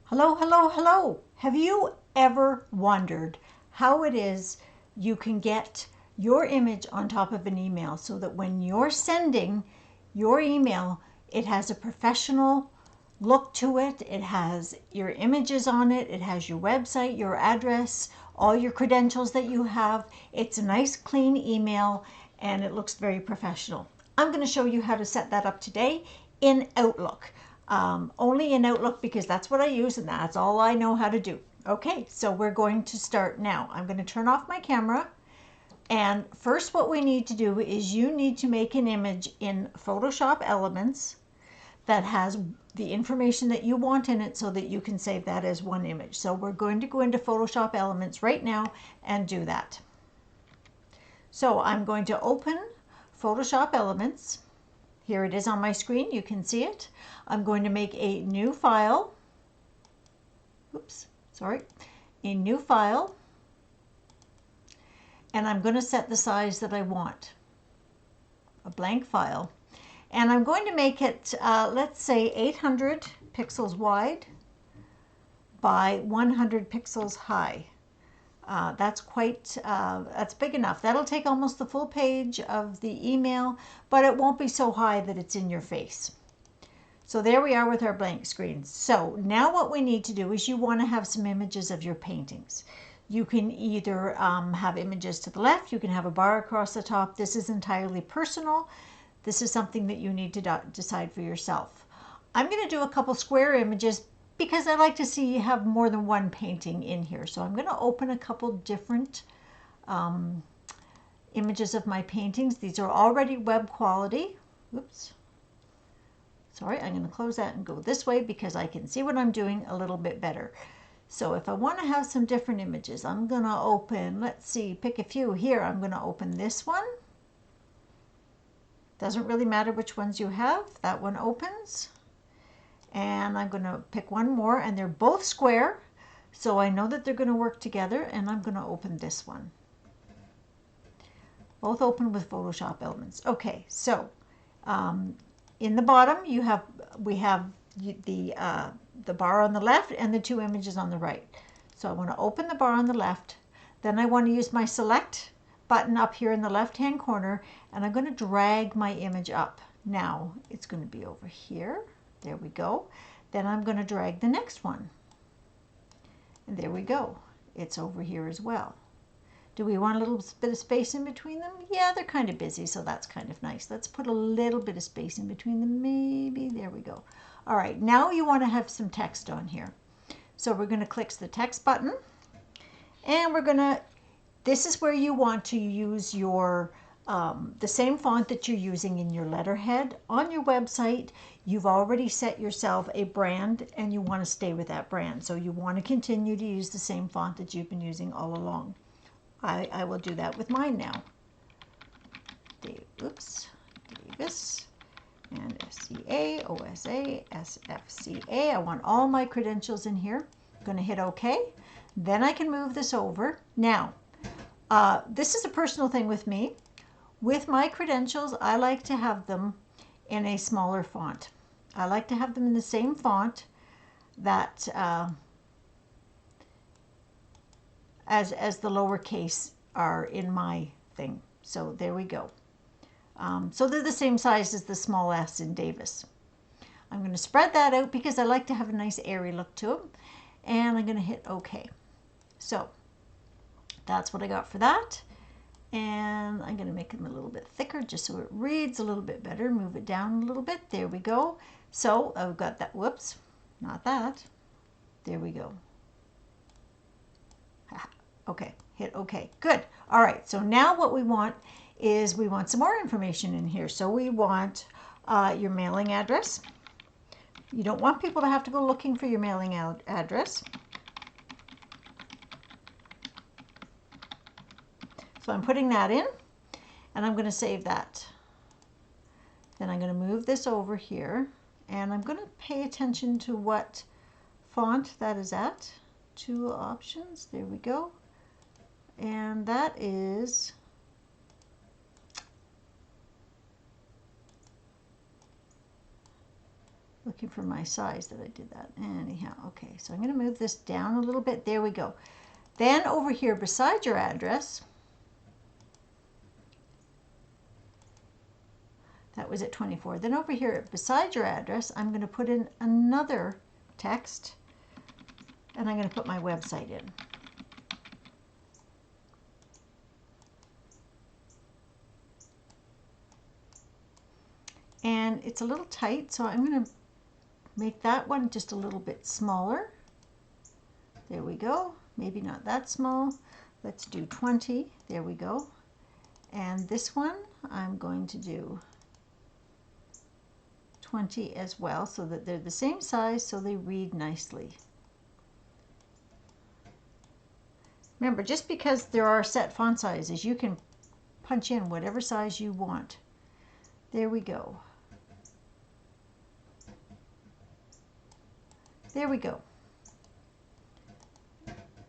Hello, hello, hello. Have you ever wondered how it is you can get your image on top of an email so that when you're sending your email, it has a professional look to it, it has your images on it, it has your website, your address, all your credentials that you have. It's a nice clean email and it looks very professional. I'm going to show you how to set that up today in Outlook. Only in Outlook because that's what I use and that's all I know how to do. Okay, so we're going to start now. I'm going to turn off my camera. And first what we need to do is you need to make an image in Photoshop Elements that has the information that you want in it so that you can save that as one image. So we're going to go into Photoshop Elements right now and do that. So I'm going to open Photoshop Elements. Here it is on my screen, you can see it. I'm going to make a new file. A new file. And I'm going to set the size that I want. A blank file. And I'm going to make it, let's say 800 pixels wide by 100 pixels high. That's big enough. That'll take almost the full page of the email, but it won't be so high that it's in your face. So there we are with our blank screen. So now what we need to do is you want to have some images of your paintings. You can either have images to the left, you can have a bar across the top. This is entirely personal. This is something that you need to decide for yourself. I'm going to do a couple square images because I like to see you have more than one painting in here. So I'm going to open a couple different images of my paintings. These are already web quality. Oops. Sorry, I'm going to close that and go this way because I can see what I'm doing a little bit better. So if I want to have some different images, I'm going to open, let's see, pick a few here. I'm going to open this one. Doesn't really matter which ones you have. That one opens. And I'm going to pick one more, and they're both square, so I know that they're going to work together, and I'm going to open this one. Both open with Photoshop Elements. Okay, so in the bottom we have the bar on the left and the two images on the right. So I want to open the bar on the left, then I want to use my select button up here in the left hand corner, and I'm going to drag my image up. Now it's going to be over here. There we go. Then I'm going to drag the next one. And there we go. It's over here as well. Do we want a little bit of space in between them? Yeah, they're kind of busy, so that's kind of nice. Let's put a little bit of space in between them, maybe. There we go. All right, now you want to have some text on here. So we're going to click the text button, and we're going to, this is where you want to use your the same font that you're using in your letterhead. On your website, you've already set yourself a brand and you want to stay with that brand. So you want to continue to use the same font that you've been using all along. I will do that with mine now. Davis, and SCA, OSA, SFCA. I want all my credentials in here. I'm going to hit OK. Then I can move this over. Now, this is a personal thing with me. With my credentials, I like to have them in a smaller font. I like to have them in the same font that as the lowercase are in my thing. So there we go. So they're the same size as the small s in Davis. I'm going to spread that out because I like to have a nice airy look to them. And I'm going to hit OK. So that's what I got for that. And I'm going to make them a little bit thicker just so it reads a little bit better. Move it down a little bit. There we go. So I've got that. Whoops, not that. There we go. Okay, hit OK. Good. All right, so now what we want is we want some more information in here. So we want your mailing address. You don't want people to have to go looking for your mailing address. So I'm putting that in, and I'm going to save that. Then I'm going to move this over here, and I'm going to pay attention to what font that is at. Two options, there we go. And that is Looking for my size that I did that. Anyhow, okay, so I'm going to move this down a little bit. There we go. Then over here beside your address, that was at 24. Then over here beside your address, I'm going to put in another text, and I'm going to put my website in. And it's a little tight, so I'm going to make that one just a little bit smaller. There we go. Maybe not that small. Let's do 20. There we go. And this one I'm going to do 20 as well, so that they're the same size, so they read nicely. Remember, just because there are set font sizes, you can punch in whatever size you want. There we go. There we go.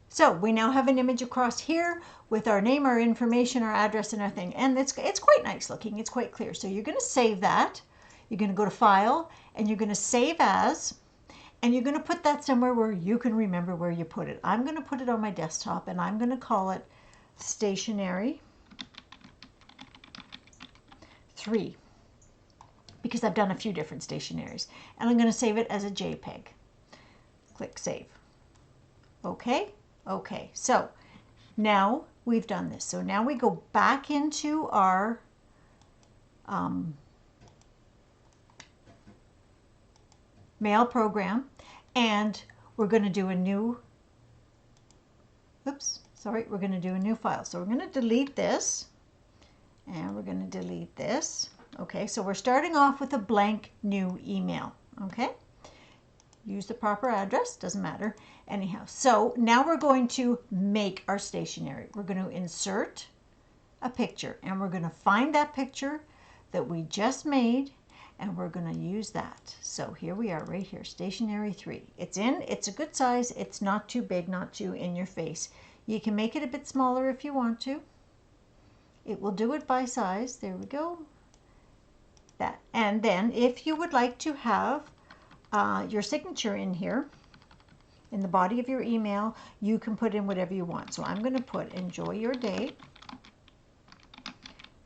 So we now have an image across here with our name, our information, our address, and our thing. And it's quite nice looking. It's quite clear. So you're going to save that. You're going to go to File, and you're going to Save As, and you're going to put that somewhere where you can remember where you put it. I'm going to put it on my desktop, and I'm going to call it Stationery 3, because I've done a few different stationaries. And I'm going to save it as a JPEG. Click Save. Okay. Okay, so now we've done this. So now we go back into our mail program, and we're going to do a new, we're going to do a new file. So we're going to delete this, and we're going to delete this. Okay, so we're starting off with a blank new email. Okay. Use the proper address, doesn't matter. Anyhow, so now we're going to make our stationery. We're going to insert a picture, and we're going to find that picture that we just made, and we're going to use that. So here we are right here, Stationery 3. It's a good size. It's not too big, not too in your face. You can make it a bit smaller if you want to. It will do it by size. There we go. That. And then if you would like to have your signature in here, in the body of your email, you can put in whatever you want. So I'm going to put enjoy your day.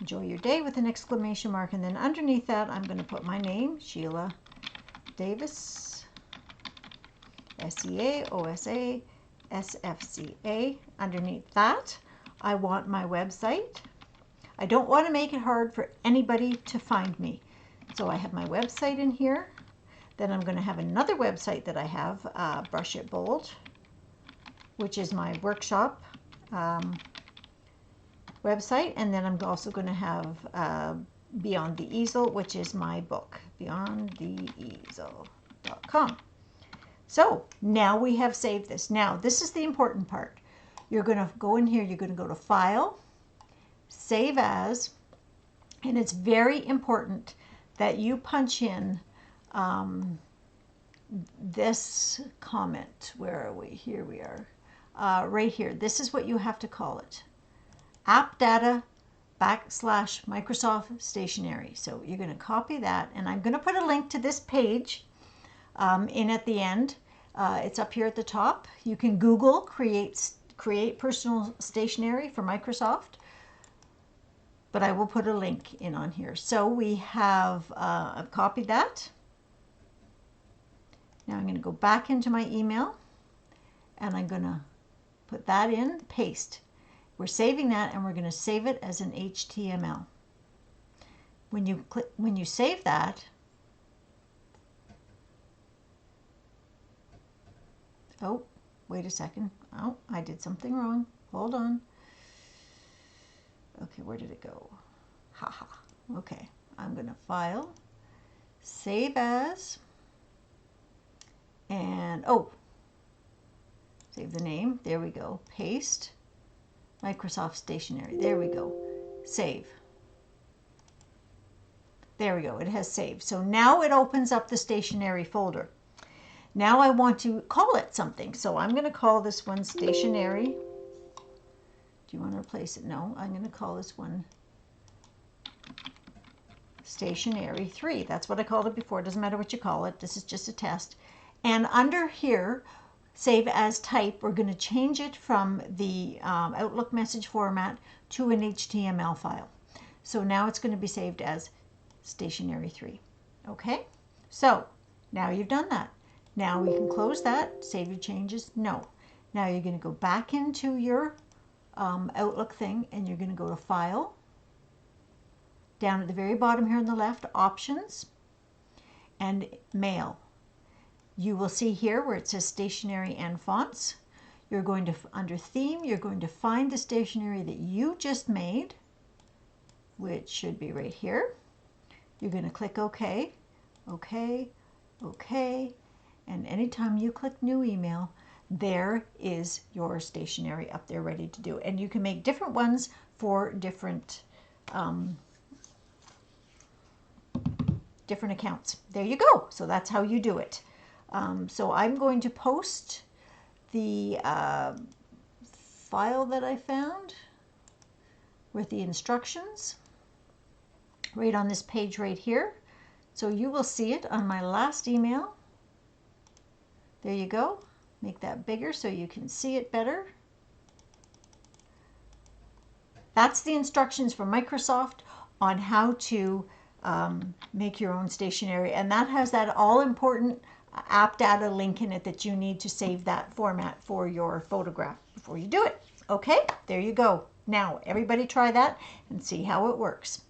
Enjoy your day with an exclamation mark, and then underneath that I'm going to put my name, Sheila Davis, SEAOSA SFCA. Underneath that I want my website. I don't want to make it hard for anybody to find me. So I have my website in here. Then I'm going to have another website that I have, Brush It Bold, which is my workshop website. And then I'm also going to have Beyond the Easel, which is my book, beyondtheeasel.com. So now we have saved this. Now this is the important part. You're going to go in here, you're going to go to File, Save As, and it's very important that you punch in this comment. Where are we? Here we are. Right here. This is what you have to call it. App data / Microsoft Stationery. So you're going to copy that, and I'm going to put a link to this page in at the end. It's up here at the top. You can Google create personal stationery for Microsoft, but I will put a link in on here. So we have I've copied that. Now I'm going to go back into my email, and I'm going to put that in, paste. We're saving that, and we're going to save it as an HTML. When you save that, oh, wait a second. Oh, I did something wrong. Hold on. Okay, where did it go? Haha. Okay, I'm going to File, Save As, and save the name. There we go. Paste. Microsoft Stationery. There we go. Save. There we go. It has saved. So now it opens up the stationery folder. Now I want to call it something. So I'm going to call this one Stationery. Do you want to replace it? No. I'm going to call this one stationery 3. That's what I called it before. It doesn't matter what you call it. This is just a test. And under here, save as type, we're going to change it from the Outlook message format to an HTML file. So now it's going to be saved as stationery 3. Okay, so now you've done that. Now we can close that, save your changes. No. Now you're going to go back into your Outlook thing, and you're going to go to File, down at the very bottom here on the left, Options, and Mail. You will see here where it says Stationery and Fonts. You're going to, under Theme, you're going to find the stationery that you just made, which should be right here. You're going to click OK, OK, OK, and anytime you click New Email, there is your stationery up there ready to do. And you can make different ones for different different accounts. There you go. So that's how you do it. So I'm going to post the file that I found with the instructions right on this page right here. So you will see it on my last email. There you go. Make that bigger so you can see it better. That's the instructions from Microsoft on how to make your own stationery, and that has that all-important app data link in it that you need to save that format for your photograph before you do it. Okay, there you go. Now everybody try that and see how it works.